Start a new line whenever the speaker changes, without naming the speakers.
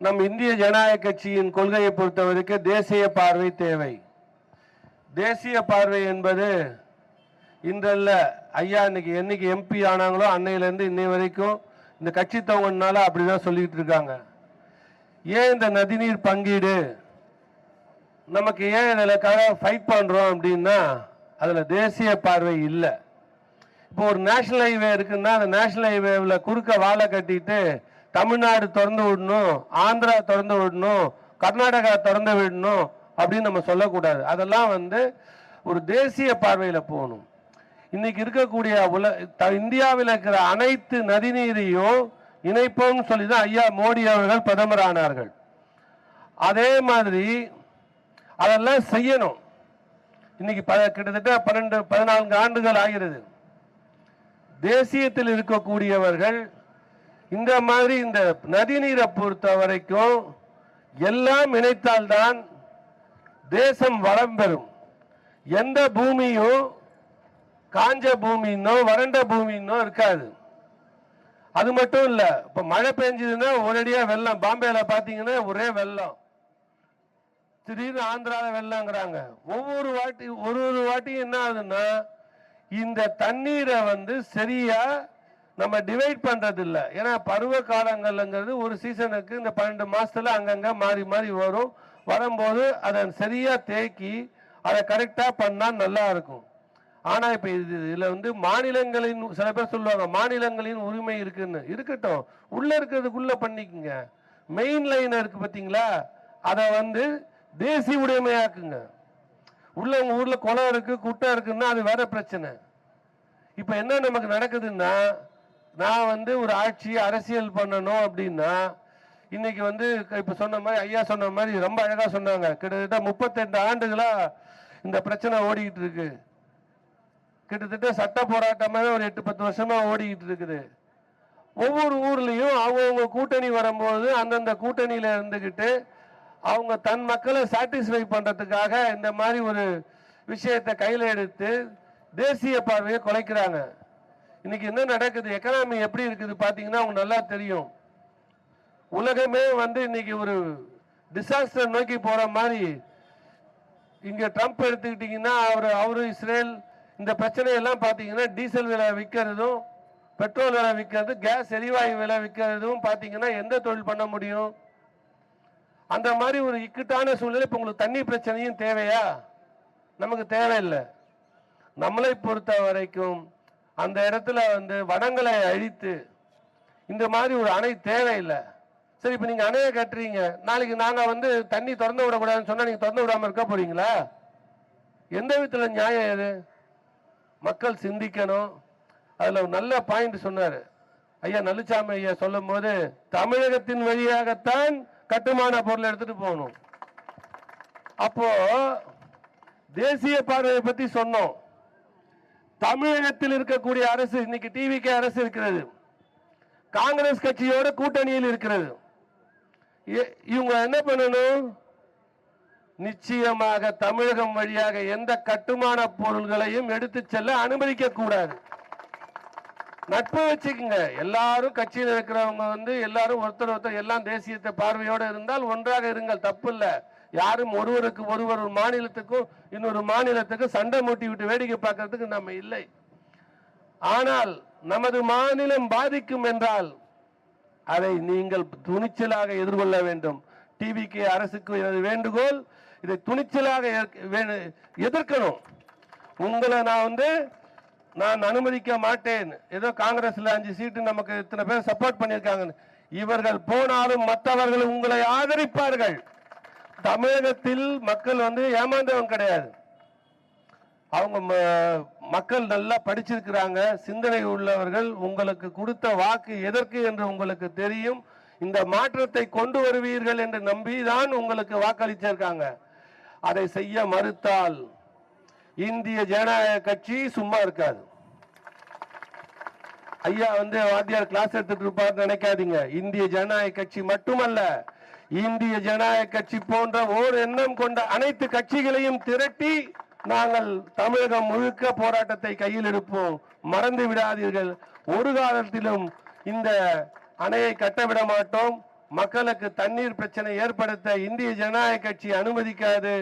நம் இந்திய ஜனநாயக கட்சியின் கொள்கையை பொறுத்தவரைக்கும் தேசிய பார்வை தேவை. தேசிய பார்வை என்பது இன்றல்ல, ஐயா இன்னைக்கு என்னைக்கு எம்பி ஆனாங்களோ அன்னையிலேருந்து இன்னை வரைக்கும் இந்த கட்சி தவங்கனால அப்படிதான் சொல்லிட்டு இருக்காங்க. ஏன் இந்த நதிநீர் பங்கீடு நமக்கு ஏன் இதற்காக ஃபைட் பண்றோம் அப்படின்னா அதுல தேசிய பார்வை இல்லை. இப்போ ஒரு நேஷனல் ஹைவே இருக்குன்னா அந்த நேஷனல் ஹைவேவில் குறுக்க வாழை கட்டிட்டு தமிழ்நாடு திறந்து விடணும், ஆந்திரா திறந்து விடணும், கர்நாடகா திறந்து விடணும் அப்படின்னு நம்ம சொல்லக்கூடாது. அதெல்லாம் ஒரு தேசிய பார்வையில் போகணும். இன்னைக்கு இருக்கக்கூடிய இந்தியாவில் இருக்கிற அனைத்து நதிநீரையும் இணைப்போம்னு சொல்லி தான் ஐயா மோடி அவர்கள் பிரதமர் ஆனார்கள். அதே மாதிரி அதெல்லாம் செய்யணும். இன்னைக்கு கிட்டத்தட்ட 14 ஆண்டுகள் ஆகிறது. தேசியத்தில் இருக்கக்கூடியவர்கள் இந்த மாதிரி இந்த நதிநீரை பொறுத்த வரைக்கும் எல்லாம் இணைத்தால்தான் தேசம் வளம் பெறும். எந்த பூமியும் காஞ்ச பூமின்னோ வறண்ட பூமின்னோ இருக்காது. அது மட்டும் இல்ல, இப்ப மழை பெஞ்சதுன்னா ஒரேடியா வெள்ளம். பாம்பேல பாத்தீங்கன்னா ஒரே வெள்ளம், திடீர்னு ஆந்திரால வெள்ளங்கிறாங்க. ஒவ்வொரு வாட்டியும் என்ன ஆகுதுன்னா இந்த தண்ணீரை சரியா நம்ம டிவைட் பண்றது இல்லை. ஏன்னா பருவ காலங்கள்ங்கிறது ஒரு சீசனுக்கு இந்த 12 மாசத்துல அங்கங்க மாறி மாறி வரும். வரும்போது அதை சரியா தேக்கி அதை கரெக்டா பண்ணா நல்லா இருக்கும். ஆனா இப்ப இதுல மாநிலங்களின் சில பேர் சொல்லுவாங்க மாநிலங்களின் உரிமை இருக்குன்னு. இருக்கட்டும், உள்ள இருக்கிறதுக்குள்ள பண்ணிக்கங்க. மெயின் லைன் இருக்கு பாத்தீங்களா, அதை தேசிய உடைமையாக்குங்க. உள்ள உங்க ஊர்ல குளம் இருக்கு குட்டை இருக்குன்னா அது வேற பிரச்சனை. இப்ப என்ன நமக்கு நடக்குதுன்னா, நான் ஒரு ஆட்சி அரசியல் பண்ணணும் அப்படின்னா இன்னைக்கு இப்ப சொன்ன மாதிரி ஐயா சொன்ன மாதிரி ரொம்ப அழகா சொன்னாங்க. கிட்டத்தட்ட 38 ஆண்டுகளா இந்த பிரச்சனை ஓடிக்கிட்டு இருக்கு. கிட்டத்தட்ட சட்ட போராட்டமாவே ஒரு 8-10 வருஷமா ஓடிக்கிட்டு இருக்குது. ஒவ்வொரு ஊர்லயும் அவங்கவுங்க கூட்டணி வரும்போது அந்தந்த கூட்டணியில இருந்துகிட்டு அவங்க தன் மக்களை சாட்டிஸ்ஃபை பண்றதுக்காக இந்த மாதிரி ஒரு விஷயத்தை கையில எடுத்து தேசிய பார்வையை குலைக்கிறாங்க. இன்னைக்கு என்ன நடக்குது, எக்கனாமி எப்படி இருக்குது பாத்தீங்கன்னா உங்களுக்கு நல்லா தெரியும். உலகமே இன்னைக்கு ஒரு டிசாஸ்டர் நோக்கி போற மாதிரி. இங்க ட்ரம்ப் எடுத்துக்கிட்டீங்கன்னா அவரு இஸ்ரேல் இந்த பிரச்சனையெல்லாம் பாத்தீங்கன்னா டீசல் விலை விற்கிறதும் பெட்ரோல் விலை விற்கிறது கேஸ் எரிவாயு விலை விற்கிறதும் பாத்தீங்கன்னா எந்த தொழில் பண்ண முடியும்? அந்த மாதிரி ஒரு இக்கட்டான சூழ்நிலை. இப்ப உங்களுக்கு தண்ணி பிரச்சனையும் தேவையா? நமக்கு தேவையில்லை. நம்மளை பொறுத்த வரைக்கும் அந்த இடத்துல வனங்களை அழித்து இந்த மாதிரி ஒரு அணை தேவையில்லை. சரி, இப்ப நீங்க அணையை கட்டுறீங்க, நாளைக்கு நாங்க தண்ணி திறந்து விடக்கூடாதுன்னு சொன்னா நீங்க திறந்து விடாம இருக்க போறீங்களா? எந்த விதத்துல நியாயம் எது? மக்கள் சிந்திக்கணும். அதுல ஒரு நல்ல பாயிண்ட் சொன்னாரு ஐயா நல்லுச்சாமி ஐயா சொல்லும் போது, தமிழகத்தின் வழியாகத்தான் கட்டுமான பொருள் எடுத்துட்டு போகணும். அப்போ தேசிய பார்வையை பத்தி சொன்னோம். தமிழகத்தில் இருக்கக்கூடிய அரசு இன்னைக்கு டிவிகே அரசு இருக்கிறது, காங்கிரஸ் கட்சியோட கூட்டணியில் இருக்கிறது. இவங்க என்ன பண்ணணும்? நிச்சயமாக தமிழகம் வழியாக எந்த கட்டுமான பொருள்களையும் எடுத்து செல்ல அனுமதிக்க கூடாது. நட்பு வச்சுக்கோங்க. எல்லாரும் கட்சியில் இருக்கிறவங்க எல்லாரும் ஒருத்தர் எல்லாம் தேசியத்தை பார்வையோடு இருந்தால் ஒன்றாக இருங்கள், தப்பு இல்லை. யாரும் ஒருவருக்கு ஒருவர் ஒரு மாநிலத்துக்கும் இன்னொரு மாநிலத்துக்கும் சண்டை மூட்டி விட்டு வேடிக்கை பார்க்கறதுக்கு நம்ம இல்லை. ஆனால் நமது மாநிலம் பாதிக்கும் என்றால் அதை நீங்கள் துணிச்சலாக எதிர்கொள்ள வேண்டும். டிவிகே அரசுக்கு எனது வேண்டுகோள், இதை துணிச்சலாக எதிர்க்கணும். உங்களை நான் அனுமதிக்க மாட்டேன். ஏதோ காங்கிரஸ்ல 5 சீட்டு நமக்கு இத்தனை பேர் சப்போர்ட் பண்ணியிருக்காங்க, இவர்கள் போனாலும் மற்றவர்கள் உங்களை ஆதரிப்பார்கள். தமிழகத்தில் மக்கள் ஏமாந்தவங்க கிடையாது. அவங்க மக்கள் நல்லா படிச்சிருக்கிறாங்க, சிந்தனை உள்ளவர்கள். உங்களுக்கு கொடுத்த வாக்கு எதற்கு என்று உங்களுக்கு தெரியும். இந்த மாற்றத்தை கொண்டு வருவீர்கள் என்று நம்பிதான் உங்களுக்கு வாக்களிச்சிருக்காங்க. அதை செய்ய மறுத்தால் இந்திய ஜனநாயக கட்சி சும்மா இருக்காது. ஐயா வாத்தியார் கிளாஸ் எடுத்துட்டு இருப்பார் நினைக்காதீங்க. இந்திய ஜனநாயக கட்சி மட்டுமல்ல, இந்திய ஜனநாயக கட்சி போன்ற ஓர் எண்ணம் கொண்ட அனைத்து கட்சிகளையும் திரட்டி நாங்கள் தமிழகம் முழுக்க போராட்டத்தை கையில் எடுப்போம். மறந்து விடாதீர்கள், ஒரு காலத்திலும் இந்த அணையை கட்டவிட மாட்டோம். மக்களுக்கு தண்ணீர் பிரச்சனை ஏற்படுத்த இந்திய ஜனநாயக கட்சி அனுமதிக்காது.